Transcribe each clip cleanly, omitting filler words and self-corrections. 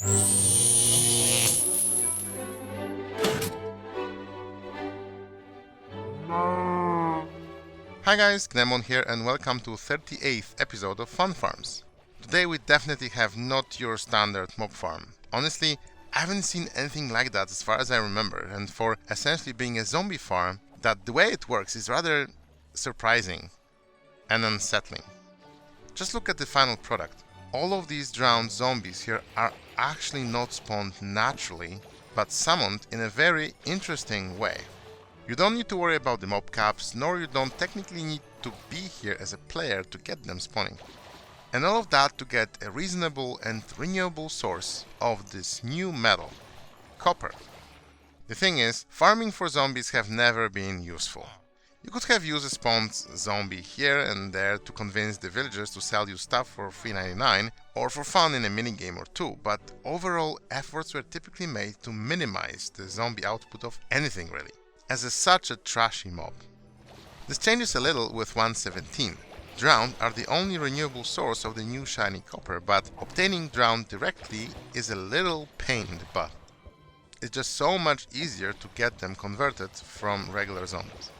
Hi guys, Gnembon here and welcome to 38th episode of Fun Farms. Today we definitely have not your standard mob farm. Honestly, I haven't seen anything like that as far as I remember, and for essentially being a zombie farm, that the way it works is rather surprising and unsettling. Just look at the final product. All of these drowned zombies here are actually not spawned naturally, but summoned in a very interesting way. You don't need to worry about the mob caps, nor you don't technically need to be here as a player to get them spawning. And all of that to get a reasonable and renewable source of this new metal, copper. The thing is, farming for zombies have never been useful. You could have used a spawned zombie here and there to convince the villagers to sell you stuff for $3.99 or for fun in a minigame or two, but overall efforts were typically made to minimize the zombie output of anything really, as such a trashy mob. This changes a little with 1.17. Drowned are the only renewable source of the new shiny copper, but obtaining drowned directly is a little pain in the butt. It's just so much easier to get them converted from regular zombies.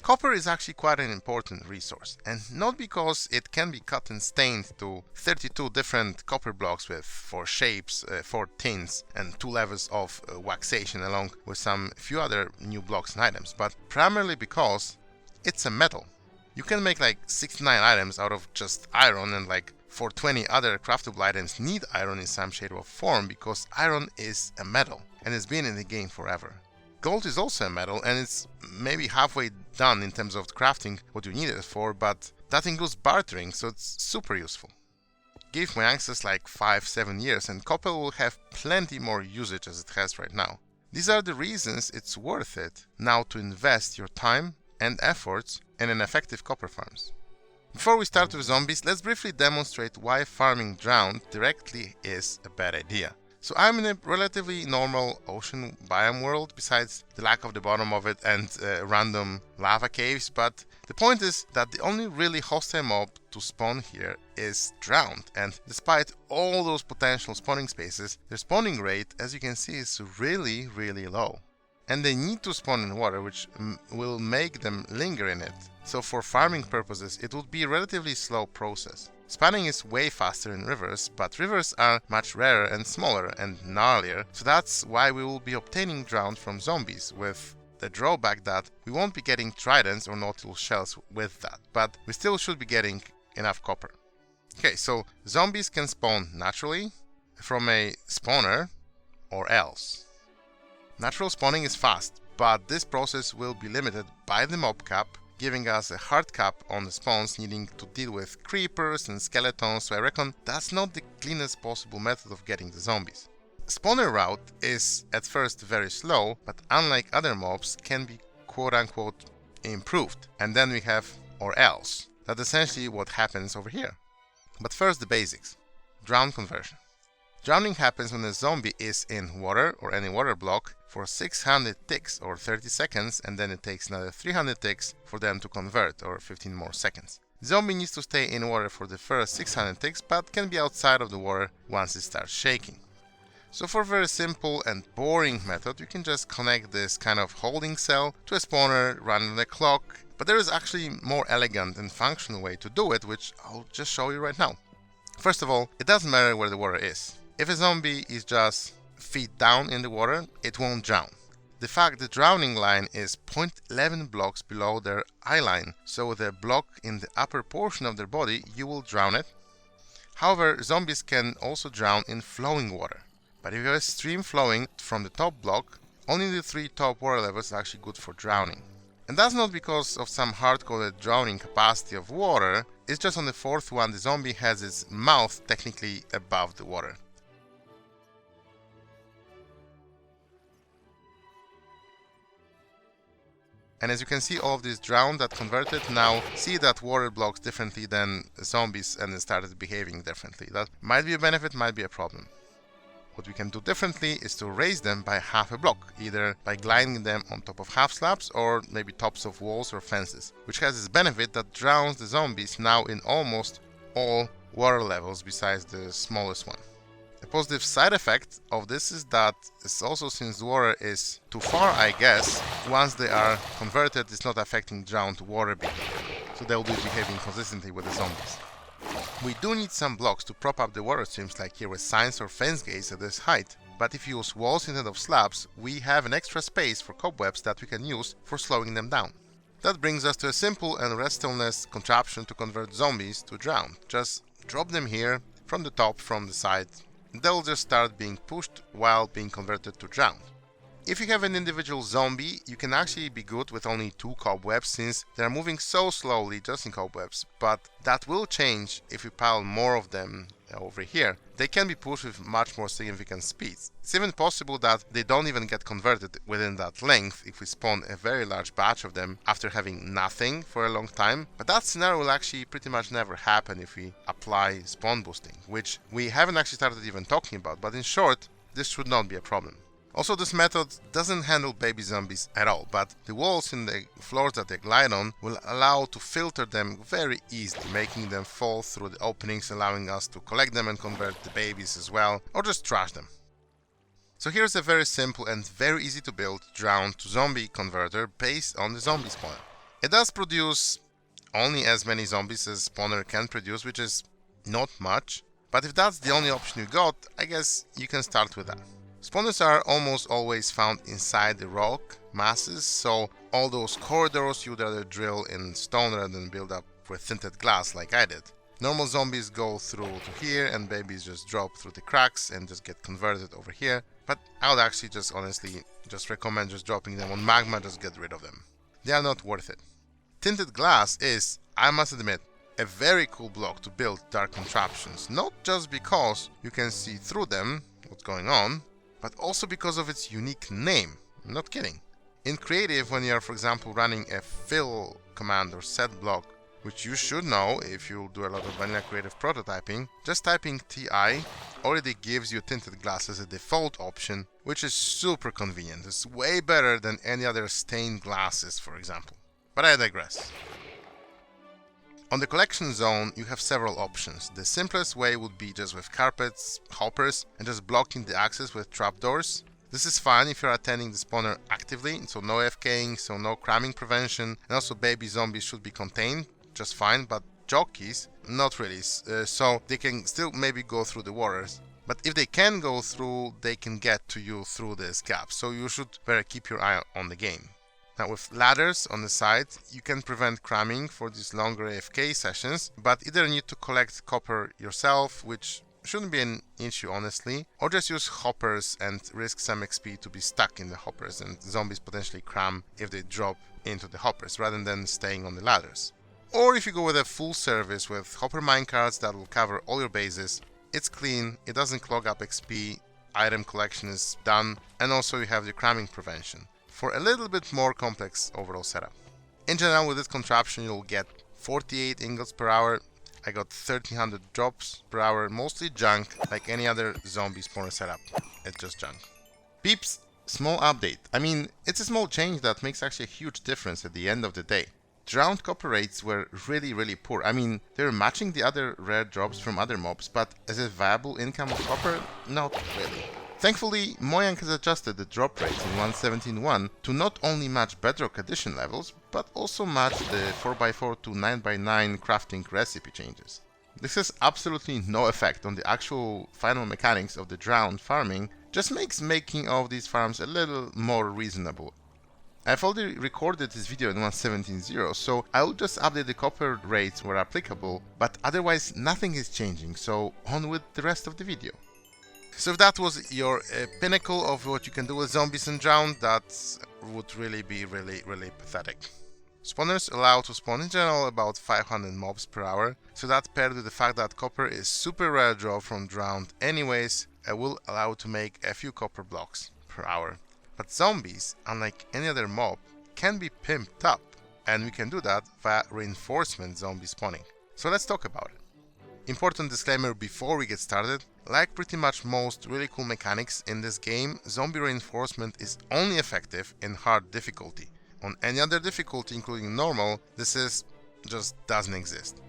Copper is actually quite an important resource, and not because it can be cut and stained to 32 different copper blocks with 4 shapes, 4 tints, and 2 levels of waxation along with some few other new blocks and items, but primarily because it's a metal. You can make like 69 items out of just iron, and like 420 other craftable items need iron in some shape or form because iron is a metal and it's been in the game forever. Gold is also a metal and it's maybe halfway done in terms of crafting what you need it for, but that includes bartering, so it's super useful. Give my access like 5-7 years and copper will have plenty more usage as it has right now. These are the reasons it's worth it now to invest your time and efforts in an effective copper farms. Before we start with zombies, let's briefly demonstrate why farming drowned directly is a bad idea. So I'm in a relatively normal ocean biome world, besides the lack of the bottom of it and random lava caves, but the point is that the only really hostile mob to spawn here is drowned, and despite all those potential spawning spaces, their spawning rate, as you can see, is really low. And they need to spawn in water, which will make them linger in it. So for farming purposes, it would be a relatively slow process. Spawning is way faster in rivers, but rivers are much rarer and smaller and gnarlier, so that's why we will be obtaining drowned from zombies, with the drawback that we won't be getting tridents or nautilus shells with that, but we still should be getting enough copper. Okay, so zombies can spawn naturally from a spawner or else. Natural spawning is fast, but this process will be limited by the mob cap, giving us a hard cap on the spawns needing to deal with creepers and skeletons, so I reckon that's not the cleanest possible method of getting the zombies. Spawner route is at first very slow, but unlike other mobs can be quote-unquote improved. And then we have or else. That's essentially what happens over here. But first the basics. Drown conversion. Drowning happens when a zombie is in water or any water block for 600 ticks or 30 seconds, and then it takes another 300 ticks for them to convert or 15 more seconds. The zombie needs to stay in water for the first 600 ticks, but can be outside of the water once it starts shaking. So for a very simple and boring method, you can just connect this kind of holding cell to a spawner, run on the clock, but there is actually a more elegant and functional way to do it, which I'll just show you right now. First of all, it doesn't matter where the water is. If a zombie is just feet down in the water, it won't drown. The fact the drowning line is 0.11 blocks below their eye line, so with a block in the upper portion of their body, you will drown it. However, zombies can also drown in flowing water. But if you have a stream flowing from the top block, only the 3 top water levels are actually good for drowning. And that's not because of some hard-coded drowning capacity of water, it's just on the 4th one the zombie has its mouth technically above the water. And as you can see, all of these drowned that converted now see that water blocks differently than zombies and they started behaving differently. That might be a benefit, might be a problem. What we can do differently is to raise them by half a block, either by gliding them on top of half slabs or maybe tops of walls or fences, which has this benefit that drowns the zombies now in almost all water levels besides the smallest one. A positive side effect of this is that it's also, since the water is too far, I guess, once they are converted, it's not affecting drowned water behavior. So they'll be behaving consistently with the zombies. We do need some blocks to prop up the water streams, like here with signs or fence gates at this height. But if you use walls instead of slabs, we have an extra space for cobwebs that we can use for slowing them down. That brings us to a simple and restless contraption to convert zombies to drowned. Just drop them here from the top, from the side. They'll just start being pushed while being converted to drowned. If you have an individual zombie, you can actually be good with only 2 cobwebs, since they are moving so slowly just in cobwebs, but that will change if you pile more of them over here. They can be pushed with much more significant speeds. It's even possible that they don't even get converted within that length if we spawn a very large batch of them after having nothing for a long time, but that scenario will actually pretty much never happen if we apply spawn boosting, which we haven't actually started even talking about, but in short, this should not be a problem. Also, this method doesn't handle baby zombies at all, but the walls in the floors that they glide on will allow to filter them very easily, making them fall through the openings, allowing us to collect them and convert the babies as well, or just trash them. So here's a very simple and very easy to build drowned to zombie converter based on the zombie spawner. It does produce only as many zombies as spawner can produce, which is not much, but if that's the only option you got, I guess you can start with that. Spawners are almost always found inside the rock masses, so all those corridors you'd rather drill in stone rather than build up with tinted glass like I did. Normal zombies go through to here and babies just drop through the cracks and just get converted over here, but I would actually just honestly just recommend just dropping them on magma, just get rid of them. They are not worth it. Tinted glass is, I must admit, a very cool block to build dark contraptions, not just because you can see through them, what's going on, but also because of its unique name. I'm not kidding. In creative, when you are, for example, running a fill command or set block, which you should know if you do a lot of vanilla creative prototyping, just typing TI already gives you tinted glass as a default option, which is super convenient. It's way better than any other stained glasses, for example. But I digress. On the collection zone, you have several options. The simplest way would be just with carpets, hoppers, and just blocking the access with trapdoors. This is fine if you're attending the spawner actively, so no FKing, so no cramming prevention, and also baby zombies should be contained, just fine, but jockeys, not really, so they can still maybe go through the waters. But if they can go through, they can get to you through this gap, so you should better keep your eye on the game. Now with ladders on the side, you can prevent cramming for these longer AFK sessions, but either need to collect copper yourself, which shouldn't be an issue honestly, or just use hoppers and risk some XP to be stuck in the hoppers and zombies potentially cram if they drop into the hoppers rather than staying on the ladders. Or if you go with a full service with hopper minecarts that will cover all your bases, it's clean, it doesn't clog up XP, item collection is done, and also you have the cramming prevention for a little bit more complex overall setup. In general, with this contraption you'll get 48 ingots per hour. I got 1300 drops per hour, mostly junk like any other zombie spawner setup. It's just junk. Peeps, small update. I mean, it's a small change that makes actually a huge difference at the end of the day. Drowned copper rates were really poor. I mean, they were matching the other rare drops from other mobs, but as a viable income of copper, not really. Thankfully, Mojang has adjusted the drop rate in 1.17.1 to not only match Bedrock Edition levels, but also match the 4x4 to 9x9 crafting recipe changes. This has absolutely no effect on the actual final mechanics of the drowned farming, just makes making of these farms a little more reasonable. I've already recorded this video in 1.17.0, so I will just update the copper rates where applicable, but otherwise nothing is changing, so on with the rest of the video. So if that was your pinnacle of what you can do with zombies and drowned, that would really be really pathetic. Spawners allow to spawn in general about 500 mobs per hour, so that paired with the fact that copper is super rare draw from drowned anyways, will allow to make a few copper blocks per hour. But zombies, unlike any other mob, can be pimped up, and we can do that via reinforcement zombie spawning. So let's talk about it. Important disclaimer before we get started, like pretty much most really cool mechanics in this game, zombie reinforcement is only effective in hard difficulty. On any other difficulty, including normal, this just doesn't exist.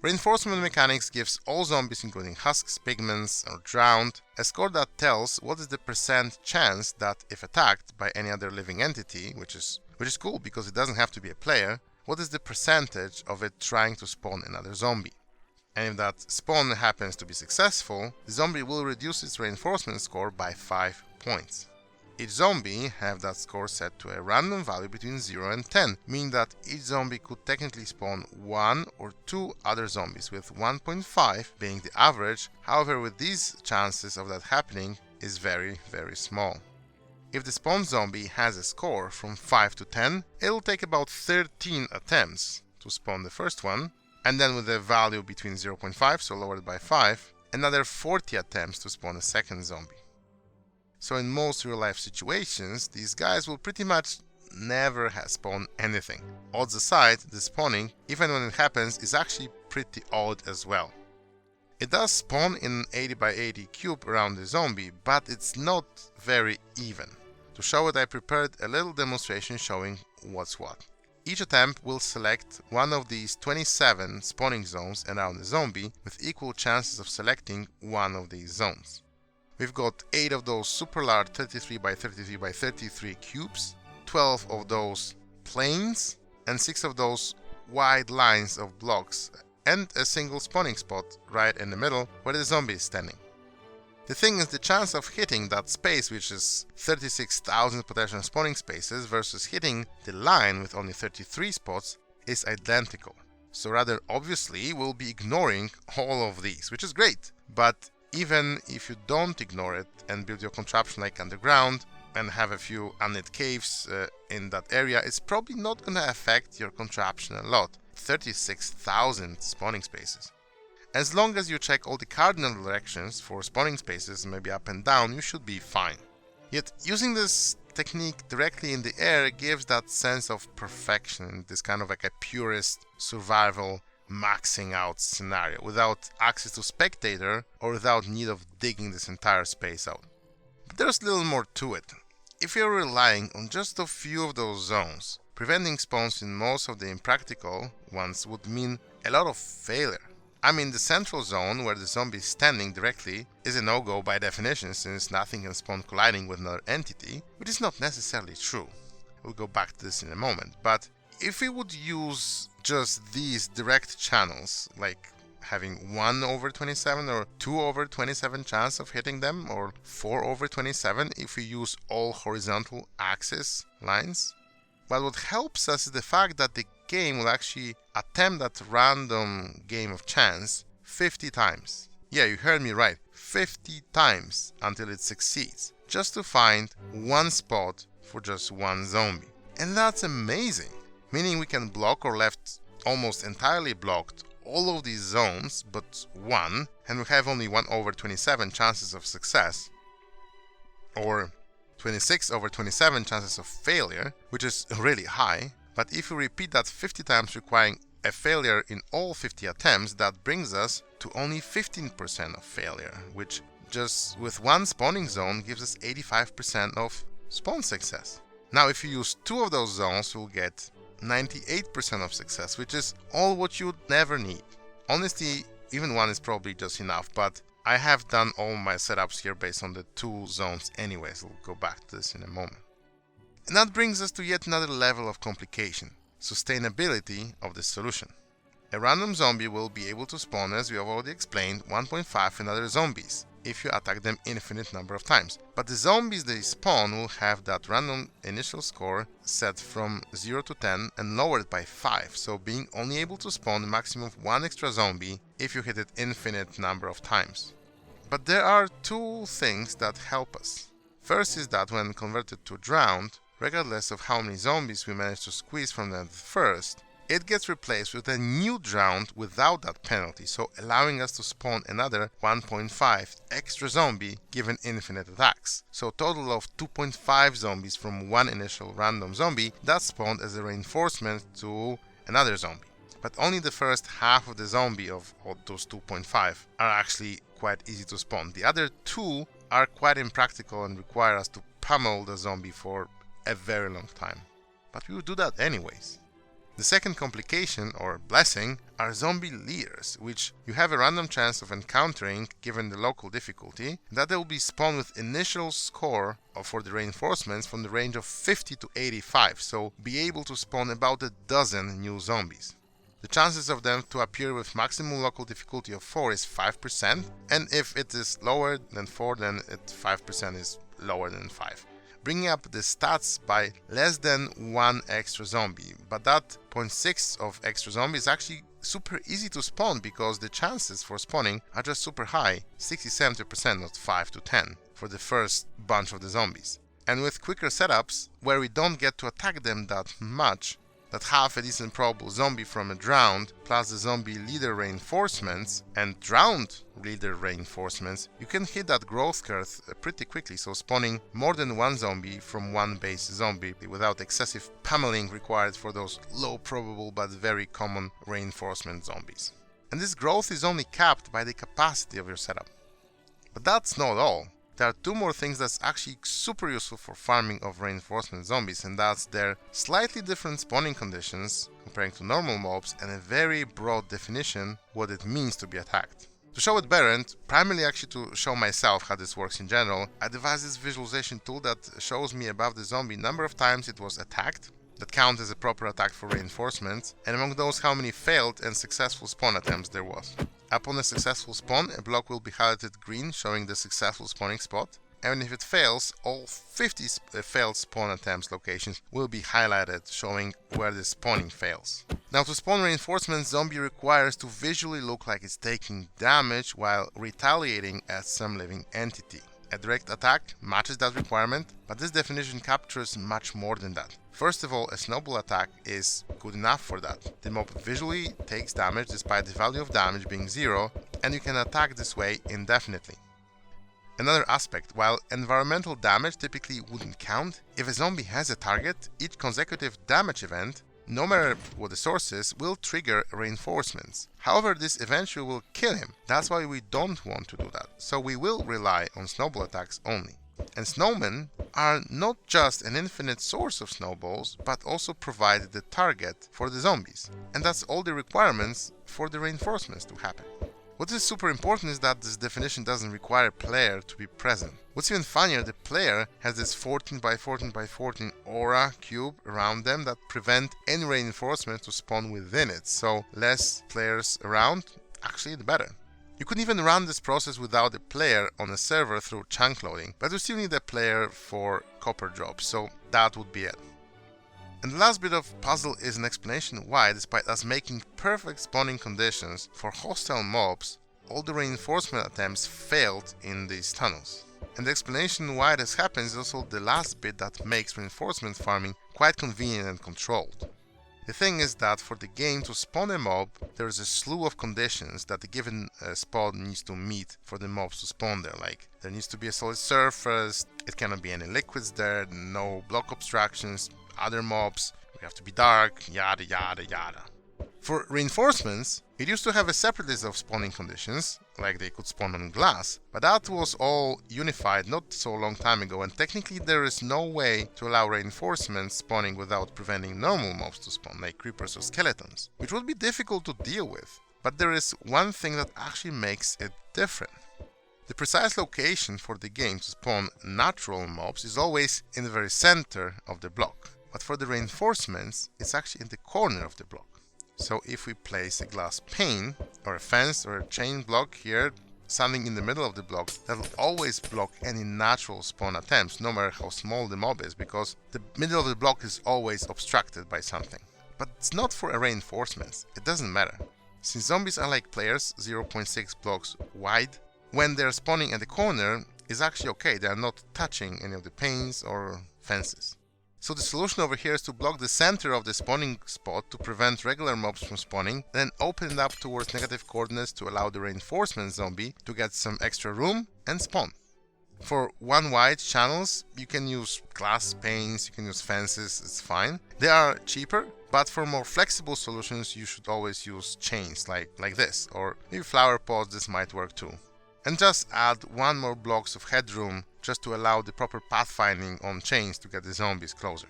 Reinforcement mechanics gives all zombies, including husks, pigments, or drowned, a score that tells what is the percent chance that if attacked by any other living entity, which is cool because it doesn't have to be a player, what is the percentage of it trying to spawn another zombie. And if that spawn happens to be successful, the zombie will reduce its reinforcement score by 5 points. Each zombie have that score set to a random value between 0 and 10, meaning that each zombie could technically spawn 1 or 2 other zombies, with 1.5 being the average. However, with these, chances of that happening is very, very small. If the spawn zombie has a score from 5 to 10, it'll take about 13 attempts to spawn the first one, and then with a value between 0.5, so lowered by 5, another 40 attempts to spawn a second zombie. So in most real-life situations, these guys will pretty much never spawn anything. Odds aside, the spawning, even when it happens, is actually pretty odd as well. It does spawn in an 80 by 80 cube around the zombie, but it's not very even. To show it, I prepared a little demonstration showing what's what. Each attempt will select one of these 27 spawning zones around the zombie, with equal chances of selecting one of these zones. We've got 8 of those super large 33 by 33 by 33 cubes, 12 of those planes, and 6 of those wide lines of blocks, and a single spawning spot right in the middle where the zombie is standing. The thing is, the chance of hitting that space, which is 36,000 potential spawning spaces, versus hitting the line with only 33 spots, is identical. So rather obviously we'll be ignoring all of these, which is great, but even if you don't ignore it and build your contraption like underground and have a few unlit caves in that area, it's probably not going to affect your contraption a lot. 36,000 spawning spaces. As long as you check all the cardinal directions for spawning spaces, maybe up and down, you should be fine. Yet using this technique directly in the air gives that sense of perfection, this kind of like a purist survival maxing out scenario, without access to spectator or without need of digging this entire space out. But there's a little more to it. If you're relying on just a few of those zones, preventing spawns in most of the impractical ones would mean a lot of failure. I mean, the central zone where the zombie is standing directly is a no-go by definition, since nothing can spawn colliding with another entity, which is not necessarily true. We'll go back to this in a moment, but if we would use just these direct channels, like having 1 over 27 or 2 over 27 chance of hitting them, or 4 over 27 if we use all horizontal axis lines, but what helps us is the fact that the game will actually attempt that random game of chance 50 times. Yeah, you heard me right, 50 times until it succeeds, just to find one spot for just one zombie. And that's amazing, meaning we can block or left almost entirely blocked all of these zones but one, and we have only 1 over 27 chances of success, or 26 over 27 chances of failure, which is really high. But if we repeat that 50 times, requiring a failure in all 50 attempts, that brings us to only 15% of failure, which just with one spawning zone gives us 85% of spawn success. Now if you use 2 of those zones, you'll get 98% of success, which is all what you'd never need. Honestly, even 1 is probably just enough, but I have done all my setups here based on the 2 zones anyways. We'll go back to this in a moment. And that brings us to yet another level of complication: sustainability of this solution. A random zombie will be able to spawn, as we have already explained, 1.5 another zombies if you attack them infinite number of times. But the zombies they spawn will have that random initial score set from 0 to 10 and lowered by 5, so being only able to spawn a maximum of 1 extra zombie if you hit it infinite number of times. But there are 2 things that help us. First is that when converted to drowned, regardless of how many zombies we manage to squeeze from them first, it gets replaced with a new drowned without that penalty, so allowing us to spawn another 1.5 extra zombie given infinite attacks. So a total of 2.5 zombies from one initial random zombie that spawned as a reinforcement to another zombie. But only the first half of the zombie of those 2.5 are actually quite easy to spawn. The other 2 are quite impractical and require us to pummel the zombie for a very long time. But we will do that anyways. The second complication, or blessing, are zombie leaders, which you have a random chance of encountering given the local difficulty, that they will be spawned with initial score for the reinforcements from the range of 50 to 85, so be able to spawn about a dozen new zombies. The chances of them to appear with maximum local difficulty of 4 is 5%, and if it is lower than 4, then 5% is lower than 5. Bringing up the stats by less than 1 extra zombie, but that 0.6 of extra zombie is actually super easy to spawn because the chances for spawning are just super high, 60-70%, not 5 to 10 for the first bunch of the zombies. And with quicker setups, where we don't get to attack them that much, that half a decent probable zombie from a drowned, plus the zombie leader reinforcements and drowned leader reinforcements, you can hit that growth curve pretty quickly, so spawning more than one zombie from one base zombie without excessive pummeling required for those low probable but very common reinforcement zombies. And this growth is only capped by the capacity of your setup. But that's not all. There are two more things that's actually super useful for farming of reinforcement zombies, and that's their slightly different spawning conditions comparing to normal mobs and a very broad definition what it means to be attacked. To show it better, and primarily actually to show myself how this works in general, I devised this visualization tool that shows me above the zombie number of times it was attacked, that count as a proper attack for reinforcements, and among those how many failed and successful spawn attempts there was. Upon a successful spawn, a block will be highlighted green, showing the successful spawning spot, and if it fails, all 50 failed spawn attempts locations will be highlighted, showing where the spawning fails. Now, to spawn reinforcement, zombie requires to visually look like it's taking damage while retaliating at some living entity. A direct attack matches that requirement, but this definition captures much more than that. First of all, a snowball attack is good enough for that. The mob visually takes damage despite the value of damage being 0, and you can attack this way indefinitely. Another aspect, while environmental damage typically wouldn't count, if a zombie has a target, each consecutive damage event, no matter what the source is, will trigger reinforcements. However, this eventually will kill him. That's why we don't want to do that. So we will rely on snowball attacks only. And snowmen are not just an infinite source of snowballs, but also provide the target for the zombies. And that's all the requirements for the reinforcements to happen. What is super important is that this definition doesn't require a player to be present. What's even funnier, the player has this 14 by 14 by 14 aura cube around them that prevent any reinforcement to spawn within it, so less players around, actually the better. You could even run this process without a player on a server through chunk loading, but you still need a player for copper drops, so that would be it. And the last bit of puzzle is an explanation why, despite us making perfect spawning conditions for hostile mobs, all the reinforcement attempts failed in these tunnels. And the explanation why this happens is also the last bit that makes reinforcement farming quite convenient and controlled. The thing is that for the game to spawn a mob, there is a slew of conditions that the given spot needs to meet for the mobs to spawn there. Like, there needs to be a solid surface, it cannot be any liquids there, no block obstructions, other mobs, we have to be dark, yada yada yada. For reinforcements, it used to have a separate list of spawning conditions, like they could spawn on glass, but that was all unified not so long time ago, and technically there is no way to allow reinforcements spawning without preventing normal mobs to spawn, like creepers or skeletons, which would be difficult to deal with. But there is one thing that actually makes it different. The precise location for the game to spawn natural mobs is always in the very center of the block, but for the reinforcements, it's actually in the corner of the block. So if we place a glass pane, or a fence, or a chain block here, something in the middle of the block, that will always block any natural spawn attempts, no matter how small the mob is, because the middle of the block is always obstructed by something. But it's not for a reinforcements, it doesn't matter. Since zombies are like players, 0.6 blocks wide, when they're spawning at the corner is actually okay, they are not touching any of the panes or fences. So the solution over here is to block the center of the spawning spot to prevent regular mobs from spawning, then open it up towards negative coordinates to allow the reinforcement zombie to get some extra room and spawn. For one wide channels, you can use glass panes, you can use fences, it's fine. They are cheaper, but for more flexible solutions you should always use chains like this, or maybe flower pots, this might work too. And just add one more blocks of headroom just to allow the proper pathfinding on chains to get the zombies closer.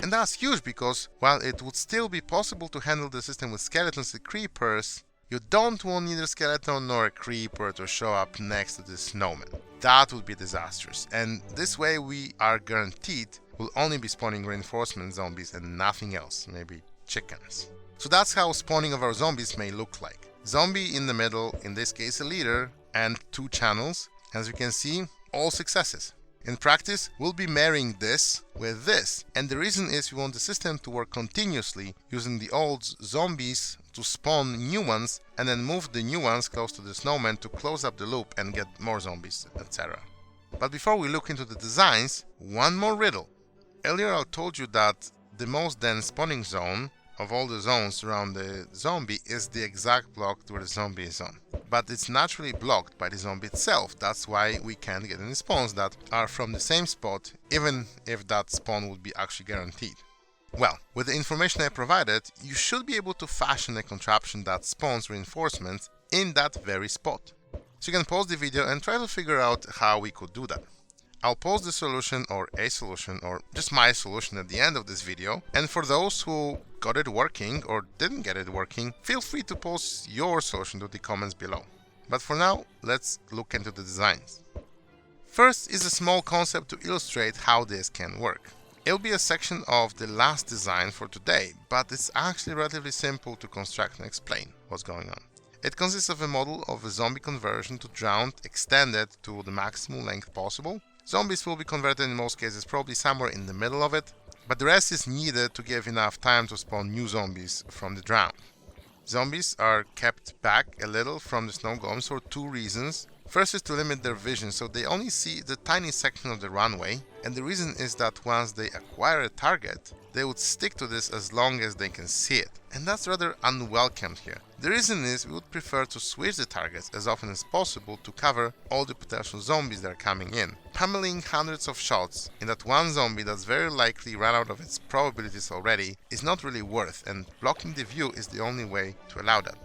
And that's huge because while it would still be possible to handle the system with skeletons and creepers, you don't want neither skeleton nor a creeper to show up next to the snowman. That would be disastrous, and this way we are guaranteed we'll only be spawning reinforcement zombies and nothing else, maybe chickens. So that's how spawning of our zombies may look like. Zombie in the middle, in this case a leader, and 2 channels. As you can see, all successes. In practice, we'll be marrying this with this, and the reason is we want the system to work continuously, using the old zombies to spawn new ones and then move the new ones close to the snowman to close up the loop and get more zombies, etc. But before we look into the designs, one more riddle. Earlier I told you that the most dense spawning zone of all the zones around the zombie is the exact block where the zombie is on. But it's naturally blocked by the zombie itself. That's why we can't get any spawns that are from the same spot, even if that spawn would be actually guaranteed. Well, with the information I provided, you should be able to fashion a contraption that spawns reinforcements in that very spot. So you can pause the video and try to figure out how we could do that. I'll post the solution or a solution or just my solution at the end of this video, and for those who got it working or didn't get it working, feel free to post your solution to the comments below. But for now, let's look into the designs. First is a small concept to illustrate how this can work. It'll be a section of the last design for today, but it's actually relatively simple to construct and explain what's going on. It consists of a model of a zombie conversion to drowned extended to the maximum length possible. Zombies will be converted in most cases probably somewhere in the middle of it, but the rest is needed to give enough time to spawn new zombies from the drowned. Zombies are kept back a little from the snow golems for 2 reasons. First is to limit their vision, so they only see the tiny section of the runway, and the reason is that once they acquire a target, they would stick to this as long as they can see it, and that's rather unwelcome here. The reason is we would prefer to switch the targets as often as possible to cover all the potential zombies that are coming in. Pummeling hundreds of shots in that one zombie that's very likely run out of its probabilities already is not really worth, and blocking the view is the only way to allow that.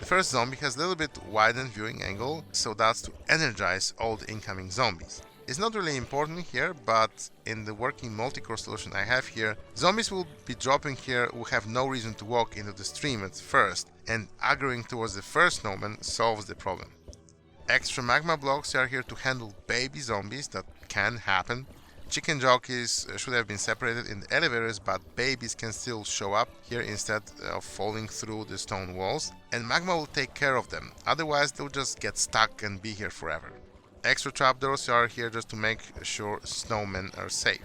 The first zombie has a little bit widened viewing angle, so that's to energize all the incoming zombies. It's not really important here, but in the working multi-core solution I have here, zombies will be dropping here who have no reason to walk into the stream at first, and aggroing towards the first snowman solves the problem. Extra magma blocks are here to handle baby zombies, that can happen. Chicken jockeys should have been separated in the elevators, but babies can still show up here instead of falling through the stone walls, and magma will take care of them, otherwise they'll just get stuck and be here forever. Extra trapdoors are here just to make sure snowmen are safe.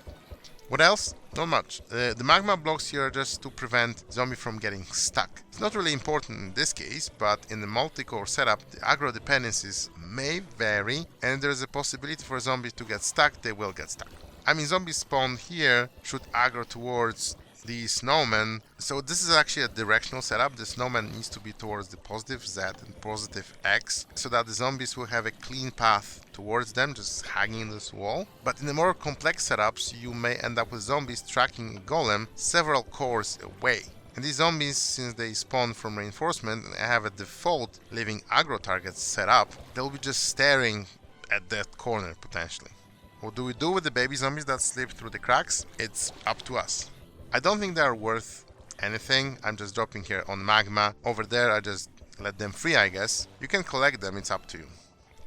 What else? Not much. The magma blocks here are just to prevent zombie from getting stuck. It's not really important in this case, but in the multi-core setup, the aggro dependencies may vary, and if there's a possibility for zombies to get stuck, they will get stuck. I mean, zombies spawned here should aggro towards the snowman, so this is actually a directional setup. The snowman needs to be towards the positive Z and positive X, so that the zombies will have a clean path towards them, just hanging this wall. But in the more complex setups, you may end up with zombies tracking a golem several cores away. And these zombies, since they spawn from reinforcement and have a default living aggro target set up, they'll be just staring at that corner potentially. What do we do with the baby zombies that slip through the cracks? It's up to us. I don't think they are worth anything. I'm just dropping here on magma. Over there I just let them free, I guess. You can collect them, it's up to you.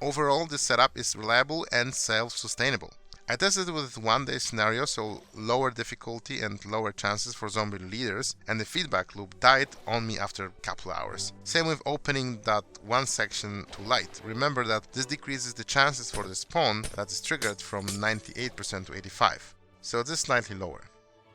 Overall, this setup is reliable and self-sustainable. I tested it with 1-day scenario, so lower difficulty and lower chances for zombie leaders, and the feedback loop died on me after a couple hours. Same with opening that one section to light. Remember that this decreases the chances for the spawn that is triggered from 98% to 85%, so this is slightly lower.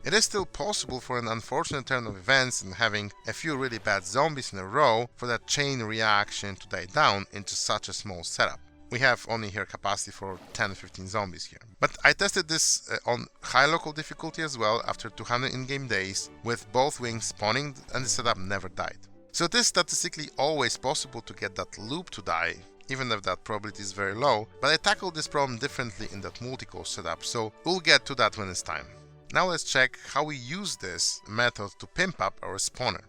It is still possible for an unfortunate turn of events and having a few really bad zombies in a row for that chain reaction to die down into such a small setup. We have only here capacity for 10-15 zombies here. But I tested this on high local difficulty as well after 200 in-game days with both wings spawning, and the setup never died. So it is statistically always possible to get that loop to die, even if that probability is very low, but I tackled this problem differently in that multi-core setup, so we'll get to that when it's time. Now let's check how we use this method to pimp up our spawner.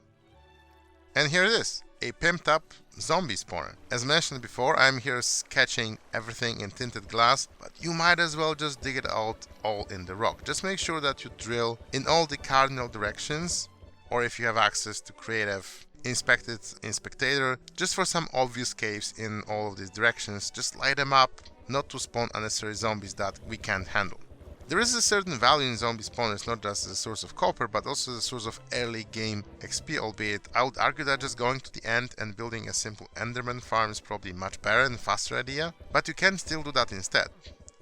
And here it is. a pimped up zombie spawner. As mentioned before, I'm here sketching everything in tinted glass, but you might as well just dig it out all in the rock. Just make sure that you drill in all the cardinal directions, or if you have access to creative, inspect it in spectator, just for some obvious caves in all of these directions. Just light them up, not to spawn unnecessary zombies that we can't handle. There is a certain value in zombie spawners, not just as a source of copper, but also as a source of early game XP, albeit I would argue that just going to the end and building a simple Enderman farm is probably much better and faster idea, but you can still do that instead.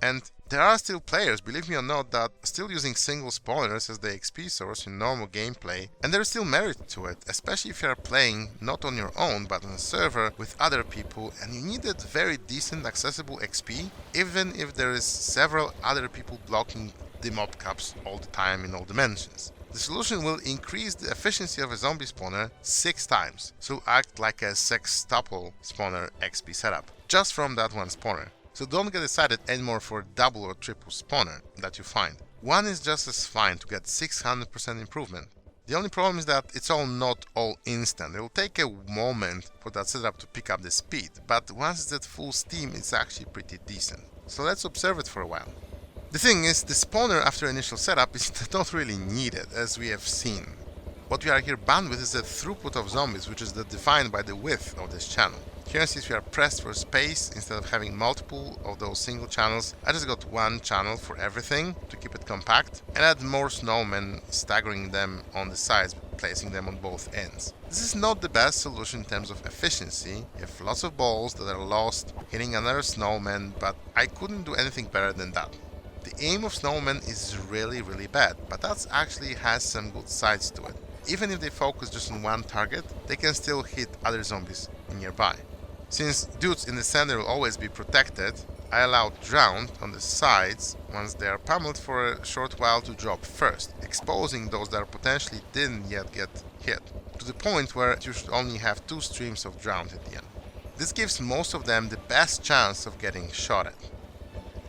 And there are still players, believe me or not, that are still using single spawners as the XP source in normal gameplay, and there is still merit to it, especially if you are playing not on your own but on a server with other people and you need that very decent accessible XP, even if there is several other people blocking the mob caps all the time in all dimensions. The solution will increase the efficiency of a zombie spawner 6 times, so act like a sextuple spawner XP setup, just from that one spawner. So don't get excited anymore for double or triple spawner that you find. One is just as fine to get 600% improvement. The only problem is that it's not all instant. It will take a moment for that setup to pick up the speed, but once it's at full steam, it's actually pretty decent. So let's observe it for a while. The thing is, the spawner after initial setup is not really needed, as we have seen. What we are here bound with is the throughput of zombies, which is defined by the width of this channel. Here, since we are pressed for space, instead of having multiple of those single channels, I just got one channel for everything to keep it compact, and add more snowmen, staggering them on the sides, placing them on both ends. This is not the best solution in terms of efficiency. You have lots of balls that are lost hitting another snowman, but I couldn't do anything better than that. The aim of snowmen is really bad, but that actually has some good sides to it. Even if they focus just on one target, they can still hit other zombies nearby. Since dudes in the center will always be protected, I allowed drowned on the sides once they are pummeled for a short while to drop first, exposing those that potentially didn't yet get hit, to the point where you should only have 2 streams of drowned at the end. This gives most of them the best chance of getting shot at.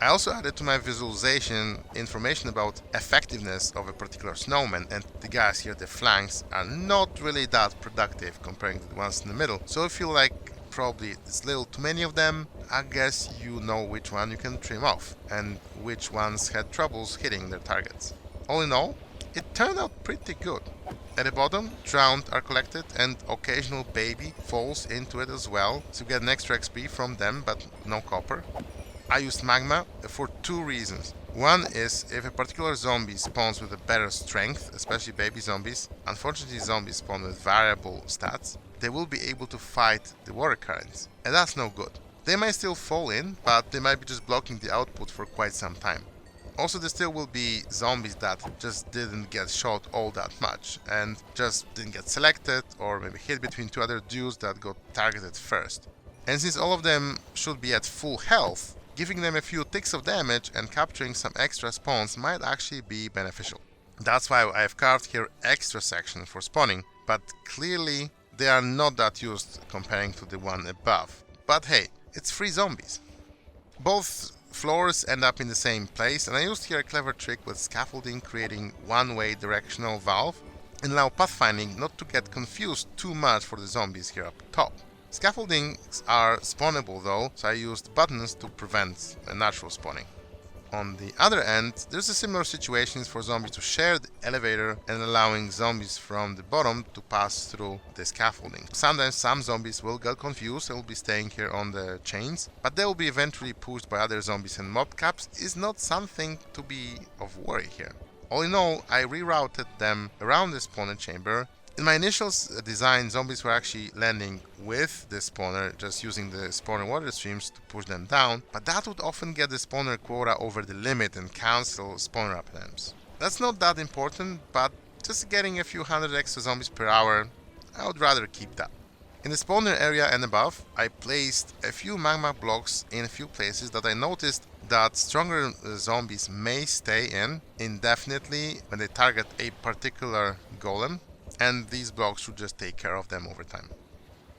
I also added to my visualization information about effectiveness of a particular snowman, and the guys here at the flanks are not really that productive comparing to the ones in the middle, so if you like probably it's a little too many of them, I guess you know which one you can trim off and which ones had troubles hitting their targets. All in all, it turned out pretty good. At the bottom, drowned are collected and occasional baby falls into it as well, so you get an extra XP from them but no copper. I used magma for 2 reasons. One is if a particular zombie spawns with a better strength, especially baby zombies, unfortunately zombies spawn with variable stats, they will be able to fight the water currents, and that's no good. They might still fall in, but they might be just blocking the output for quite some time. Also, there still will be zombies that just didn't get shot all that much, and just didn't get selected, or maybe hit between 2 other dudes that got targeted first. And since all of them should be at full health, giving them a few ticks of damage and capturing some extra spawns might actually be beneficial. That's why I have carved here extra section for spawning, but clearly they are not that used comparing to the one above. But hey, it's free zombies. Both floors end up in the same place, and I used here a clever trick with scaffolding, creating one-way directional valve and allow pathfinding not to get confused too much for the zombies here up top. Scaffoldings are spawnable though, so I used buttons to prevent a natural spawning. On the other end, there's a similar situation for zombies to share the elevator and allowing zombies from the bottom to pass through the scaffolding. Sometimes some zombies will get confused and will be staying here on the chains, but they will be eventually pushed by other zombies, and mob caps is not something to be of worry here. All in all, I rerouted them around the spawner chamber. In my initial design, zombies were actually landing with the spawner, just using the spawner water streams to push them down, but that would often get the spawner quota over the limit and cancel spawner attempts. That's not that important, but just getting a few hundred extra zombies per hour, I would rather keep that. In the spawner area and above, I placed a few magma blocks in a few places that I noticed that stronger zombies may stay in indefinitely when they target a particular golem, and these blocks should just take care of them over time.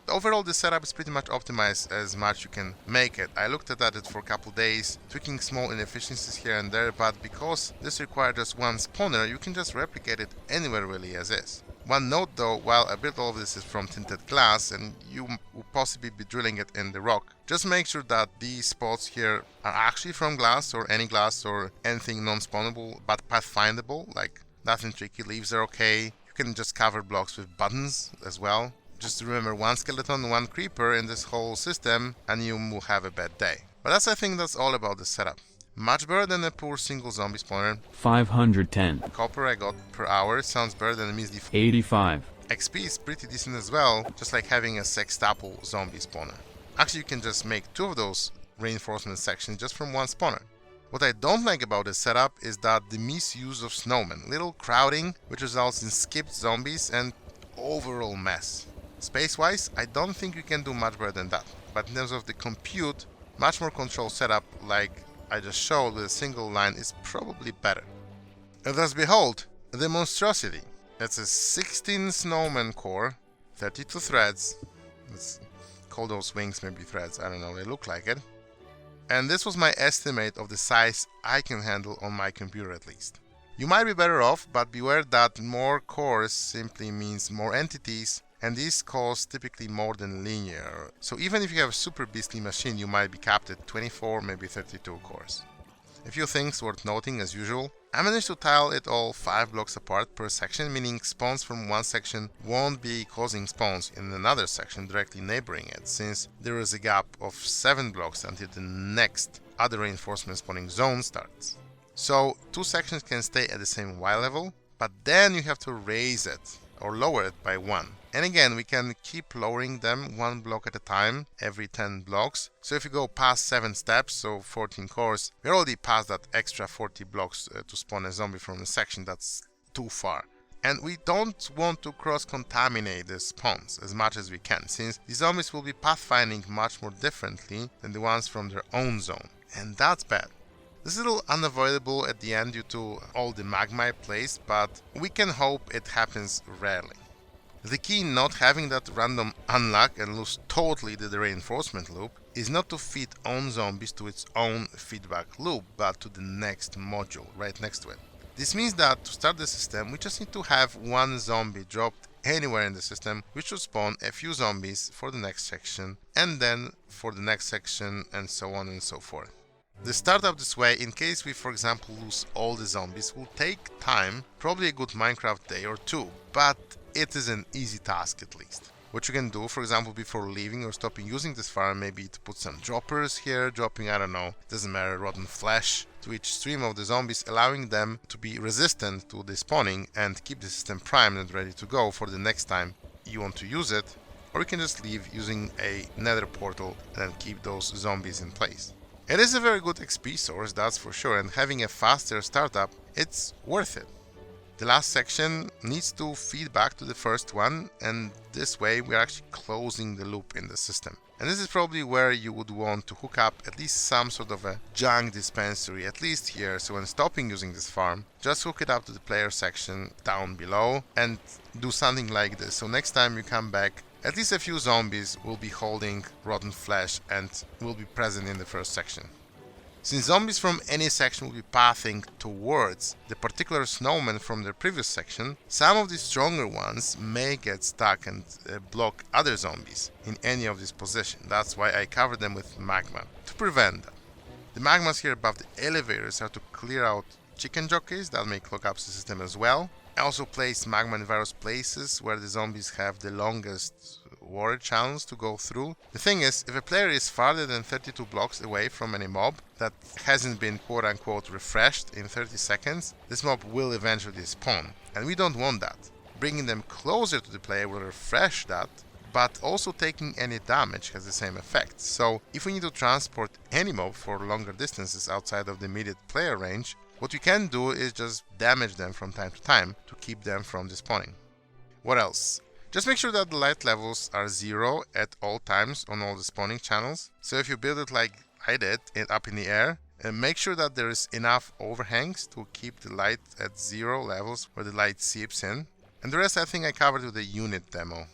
Overall, the setup is pretty much optimized as much you can make it. I looked at it for a couple days, tweaking small inefficiencies here and there, but because this requires just one spawner, you can just replicate it anywhere really as is. One note though, while I built all of this is from tinted glass and you will possibly be drilling it in the rock, just make sure that these spots here are actually from glass or anything non-spawnable but pathfindable, like nothing tricky. Leaves are okay. You can just cover blocks with buttons as well. Just remember, one skeleton, one creeper in this whole system and you will have a bad day. But I think that's all about the setup. Much better than a poor single zombie spawner. 510. Copper I got per hour sounds better than a measly 85. XP is pretty decent as well, just like having a sextuple zombie spawner. Actually, you can just make 2 of those reinforcement sections just from one spawner. What I don't like about this setup is that the misuse of Snowman. Little crowding, which results in skipped zombies and overall mess. Space-wise, I don't think you can do much better than that. But in terms of the compute, much more control setup like I just showed with a single line is probably better. And thus behold, the monstrosity. That's a 16 Snowman core, 32 threads. Let's call those wings maybe threads, I don't know, they look like it. And this was my estimate of the size I can handle on my computer at least. You might be better off, but beware that more cores simply means more entities, and these cost typically more than linear. So even if you have a super beastly machine, you might be capped at 24, maybe 32 cores. A few things worth noting as usual. I managed to tile it all 5 blocks apart per section, meaning spawns from one section won't be causing spawns in another section directly neighboring it, since there is a gap of 7 blocks until the next other reinforcement spawning zone starts. So 2 sections can stay at the same Y level, but then you have to raise it or lower it by 1. And again, we can keep lowering them 1 block at a time every 10 blocks. So if you go past 7 steps, so 14 cores, we're already past that extra 40 blocks to spawn a zombie from a section. That's too far. And we don't want to cross-contaminate the spawns as much as we can, since the zombies will be pathfinding much more differently than the ones from their own zone. And that's bad. This is a little unavoidable at the end due to all the magma I placed, but we can hope it happens rarely. The key in not having that random unlock and lose totally the reinforcement loop is not to feed own zombies to its own feedback loop, but to the next module right next to it. This means that to start the system, we just need to have one zombie dropped anywhere in the system, which will spawn a few zombies for the next section, and then for the next section, and so on and so forth. The startup this way, in case we for example lose all the zombies, will take time, probably a good Minecraft day or 2, but it is an easy task at least. What you can do, for example, before leaving or stopping using this farm, maybe to put some droppers here, dropping, I don't know, doesn't matter, rotten flesh to each stream of the zombies, allowing them to be resistant to the spawning and keep the system primed and ready to go for the next time you want to use it. Or you can just leave using a nether portal and keep those zombies in place. It is a very good XP source, that's for sure, and having a faster startup, it's worth it. The last section needs to feed back to the first one, and this way we're actually closing the loop in the system. And this is probably where you would want to hook up at least some sort of a junk dispensary, at least here, so when stopping using this farm, just hook it up to the player section down below and do something like this. So next time you come back, at least a few zombies will be holding rotten flesh and will be present in the first section. Since zombies from any section will be pathing towards the particular snowman from their previous section, some of the stronger ones may get stuck and block other zombies in any of these positions. That's why I covered them with magma, to prevent that. The magmas here above the elevators are to clear out chicken jockeys that may clog up the system as well. I also placed magma in various places where the zombies have the longest water channels to go through. The thing is, if a player is farther than 32 blocks away from any mob that hasn't been quote-unquote refreshed in 30 seconds, this mob will eventually spawn, and we don't want that. Bringing them closer to the player will refresh that, but also taking any damage has the same effect. So if we need to transport any mob for longer distances outside of the immediate player range, what we can do is just damage them from time to time to keep them from despawning. What else? Just make sure that the light levels are 0 at all times on all the spawning channels. So if you build it like I did, up in the air, and make sure that there is enough overhangs to keep the light at 0 levels where the light seeps in. And the rest I think I covered with the unit demo.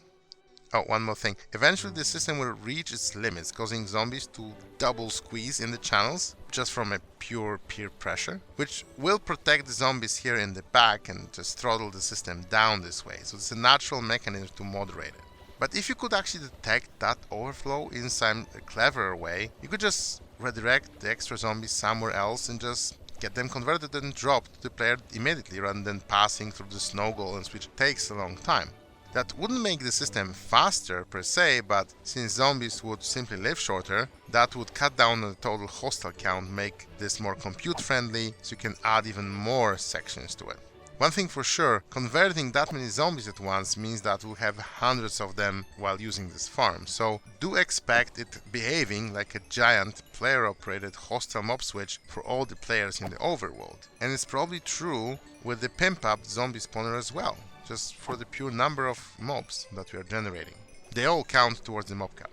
Oh, one more thing. Eventually the system will reach its limits, causing zombies to double squeeze in the channels, just from a pure peer pressure, which will protect the zombies here in the back and just throttle the system down this way. So it's a natural mechanism to moderate it. But if you could actually detect that overflow in some cleverer way, you could just redirect the extra zombies somewhere else and just get them converted and dropped to the player immediately rather than passing through the snow golems, which takes a long time. That wouldn't make the system faster per se, but since zombies would simply live shorter, that would cut down the total hostile count, make this more compute friendly, so you can add even more sections to it. One thing for sure, converting that many zombies at once means that we'll have hundreds of them while using this farm, so do expect it behaving like a giant player-operated hostile mob switch for all the players in the overworld. And it's probably true with the Pimped zombie spawner as well, just for the pure number of mobs that we are generating. They all count towards the mob count.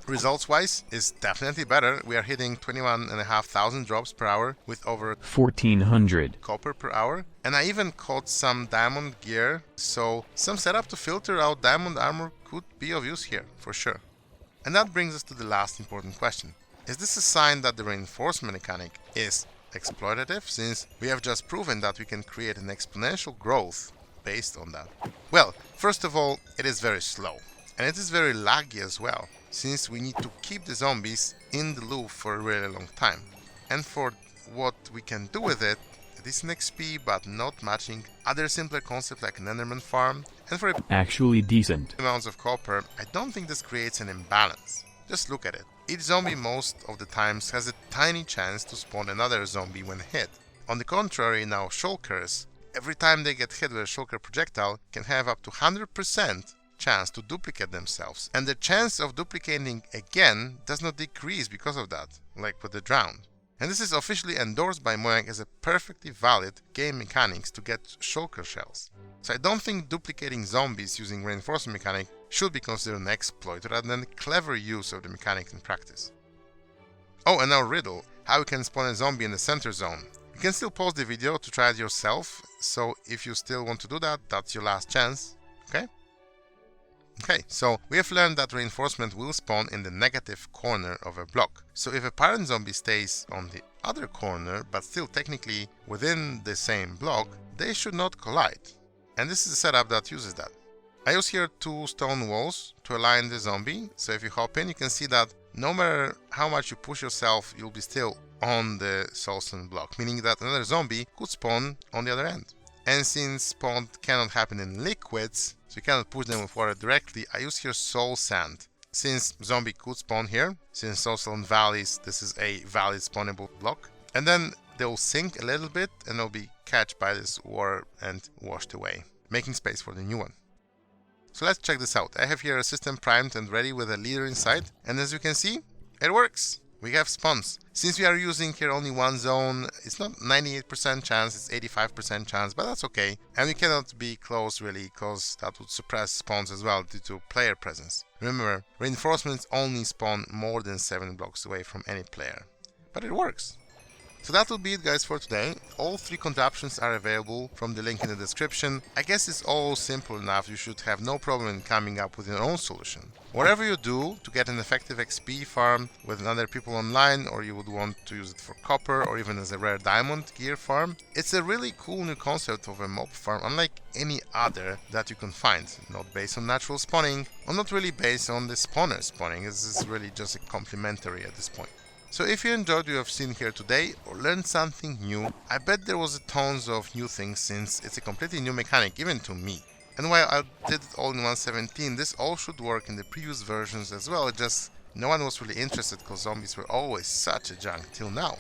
Results-wise, is definitely better. We are hitting 21,500 drops per hour with over 1400 copper per hour. And I even caught some diamond gear, so some setup to filter out diamond armor could be of use here, for sure. And that brings us to the last important question. Is this a sign that the reinforcement mechanic is exploitative, since we have just proven that we can create an exponential growth based on that? Well, first of all, it is very slow. And it is very laggy as well, since we need to keep the zombies in the loop for a really long time. And for what we can do with it, decent XP but not matching other simpler concepts like an Enderman farm, and for actually decent amounts of copper, I don't think this creates an imbalance. Just look at it. Each zombie most of the times has a tiny chance to spawn another zombie when hit. On the contrary, now shulkers, every time they get hit with a shulker projectile, can have up to 100% chance to duplicate themselves, and the chance of duplicating again does not decrease because of that, like with the drowned. And this is officially endorsed by Mojang as a perfectly valid game mechanics to get shulker shells. So I don't think duplicating zombies using reinforcement mechanic should be considered an exploit rather than a clever use of the mechanic in practice. Oh, and now Riddle, how you can spawn a zombie in the center zone. You can still pause the video to try it yourself, so if you still want to do that, that's your last chance, okay? Okay, so we have learned that reinforcement will spawn in the negative corner of a block. So if a parent zombie stays on the other corner, but still technically within the same block, they should not collide. And this is a setup that uses that. I use here 2 stone walls to align the zombie, so if you hop in, you can see that no matter how much you push yourself, you'll be still on the soulstone block, meaning that another zombie could spawn on the other end. And since spawn cannot happen in liquids, so you cannot push them with water directly, I use here soul sand. Since zombie could spawn here, since soulstone valleys, this is a valid spawnable block. And then they'll sink a little bit and they'll be catched by this water and washed away, making space for the new one. So let's check this out. I have here a system primed and ready with a leader inside, and as you can see, it works. We have spawns. Since we are using here only one zone, it's not 98% chance, it's 85% chance, but that's okay. And we cannot be close really, because that would suppress spawns as well due to player presence. Remember, reinforcements only spawn more than 7 blocks away from any player. But it works. So that will be it, guys, for today. All 3 contraptions are available from the link in the description. I guess it's all simple enough. You should have no problem in coming up with your own solution. Whatever you do to get an effective XP farm with other people online, or you would want to use it for copper or even as a rare diamond gear farm, it's a really cool new concept of a mob farm, unlike any other that you can find. Not based on natural spawning, or not really based on the spawner spawning. This is really just a complementary at this point. So if you enjoyed what you have seen here today or learned something new, I bet there was tons of new things, since it's a completely new mechanic even to me. And while I did it all in 1.17, this all should work in the previous versions as well, just no one was really interested because zombies were always such a junk till now.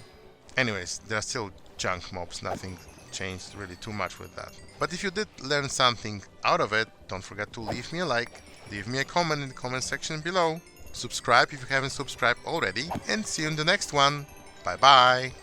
Anyways, there are still junk mobs, nothing changed really too much with that. But if you did learn something out of it, don't forget to leave me a like, leave me a comment in the comment section below. Subscribe if you haven't subscribed already, and see you in the next one. Bye bye!